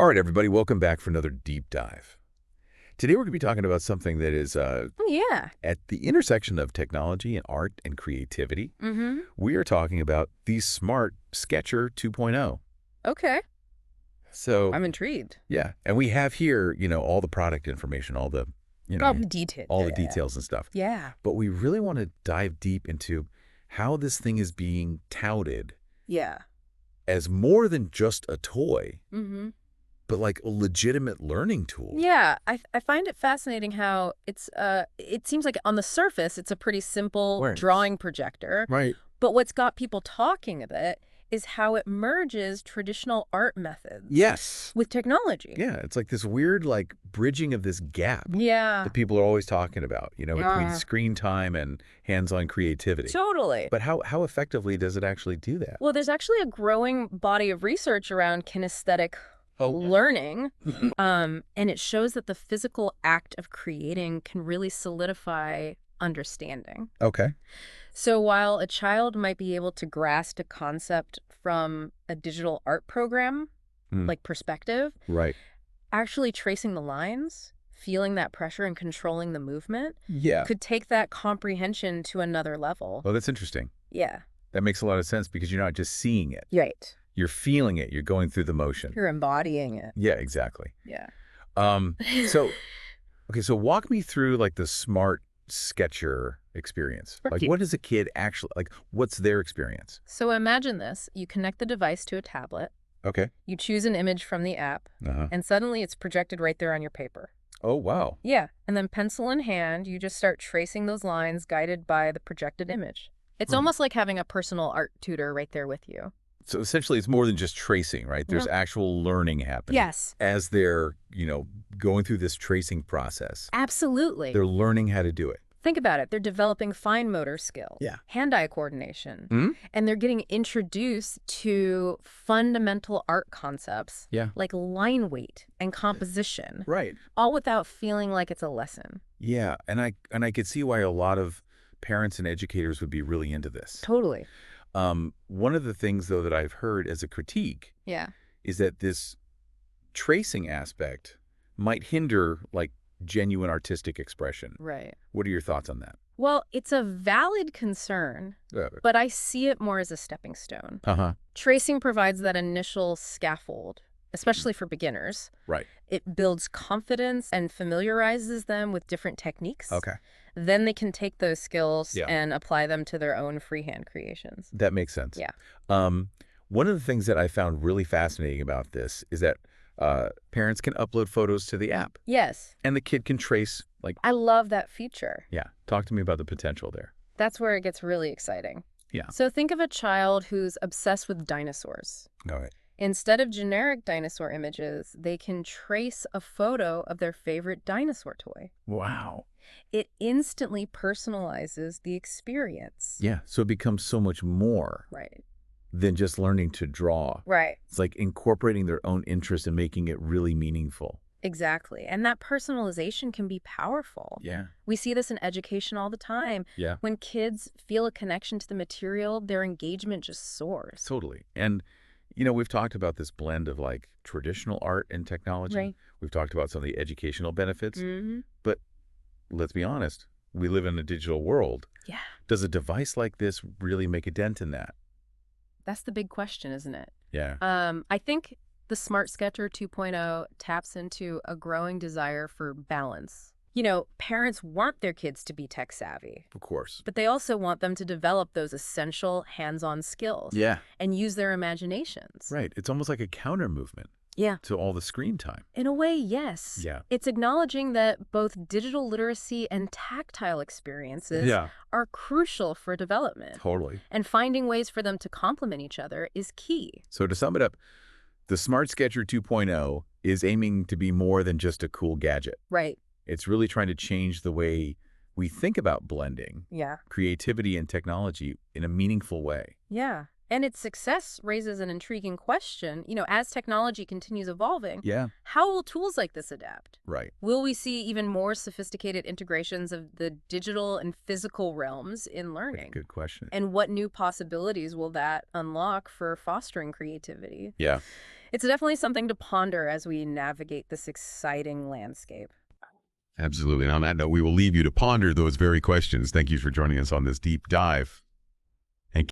All right, everybody, welcome back for another deep dive. Today we're going to be talking about something that is Oh, yeah. at the intersection of technology and art and creativity. Mm-hmm. We are talking about the Smart Sketcher 2.0. Okay. So, I'm intrigued. yeah, and we have here, all the product information, all the, Oh, detail. all the Yeah. details and stuff. Yeah. But we really want to dive deep into how this thing is being touted Yeah. as more than just a toy, Mm-hmm. but like a legitimate learning tool. Yeah. I find it fascinating how it seems like on the surface it's a pretty simple Right. drawing projector. Right. But what's got people talking a bit is how it merges traditional art methods Yes. with technology. Yeah, it's like this weird, like, bridging of this gap Yeah. that people are always talking about, between Yeah. screen time and hands-on creativity. Totally. But how effectively does it actually do that? Well, there's actually a growing body of research around kinesthetic learning, and it shows that the physical act of creating can really solidify understanding. Okay. So while a child might be able to grasp a concept from a digital art program, like perspective, Right. actually tracing the lines, feeling that pressure and controlling the movement Yeah. could take that comprehension to another level. Oh, that's interesting. Yeah. That makes a lot of sense because you're not just seeing it. Right. You're feeling it. You're going through the motion. You're embodying it. Yeah, exactly. Yeah. So walk me through, like, the Smart Sketcher experience. Like, what does a kid actually, like, what's their experience? So imagine this. You connect the device to a tablet. Okay. You choose an image from the app, Uh-huh. and suddenly it's projected right there on your paper. Oh, wow. Yeah, and then pencil in hand, you just start tracing those lines guided by the projected image. It's almost like having a personal art tutor right there with you. So essentially, it's more than just tracing, right? There's actual learning happening. Yes. As they're, going through this tracing process. Absolutely. They're learning how to do it. Think about it. They're developing fine motor skill, hand-eye coordination, and they're getting introduced to fundamental art concepts like line weight and composition, Right. all without feeling like it's a lesson. Yeah, and I could see why a lot of parents and educators would be really into this. Totally. One of the things, though, that I've heard as a critique is that this tracing aspect might hinder, like, genuine artistic expression. Right. What are your thoughts on that? Well, it's a valid concern, but I see it more as a stepping stone. Uh-huh. Tracing provides that initial scaffold, especially for beginners. Right. It builds confidence and familiarizes them with different techniques. Okay. Then they can take those skills and apply them to their own freehand creations. That makes sense. Yeah. One of the things that I found really fascinating about this is that parents can upload photos to the app. Yes. And the kid can trace, like... I love that feature. Yeah. Talk to me about the potential there. That's where it gets really exciting. Yeah. So think of a child who's obsessed with dinosaurs. All right. Instead of generic dinosaur images, they can trace a photo of their favorite dinosaur toy. Wow. It instantly personalizes the experience. Yeah. So it becomes so much more than just learning to draw. Right. It's like incorporating their own interest and making it really meaningful. Exactly. And that personalization can be powerful. Yeah. We see this in education all the time. Yeah. When kids feel a connection to the material, their engagement just soars. Totally. And, we've talked about this blend of, like, traditional art and technology. Right. We've talked about some of the educational benefits. Mm-hmm. But let's be honest, we live in a digital world. Yeah. Does a device like this really make a dent in that? That's the big question, isn't it? Yeah. I think the Smart Sketcher 2.0 taps into a growing desire for balance. Parents want their kids to be tech savvy. Of course. But they also want them to develop those essential hands-on skills. Yeah. And use their imaginations. Right. It's almost like a counter movement. Yeah. To all the screen time. In a way, yes. Yeah. It's acknowledging that both digital literacy and tactile experiences are crucial for development. Totally. And finding ways for them to complement each other is key. So to sum it up, the Smart Sketcher 2.0 is aiming to be more than just a cool gadget. Right. It's really trying to change the way we think about blending creativity and technology in a meaningful way. Yeah. And its success raises an intriguing question. As technology continues evolving, how will tools like this adapt? Right. Will we see even more sophisticated integrations of the digital and physical realms in learning? Good question. And what new possibilities will that unlock for fostering creativity? Yeah. It's definitely something to ponder as we navigate this exciting landscape. Absolutely. And on that note, we will leave you to ponder those very questions. Thank you for joining us on this deep dive.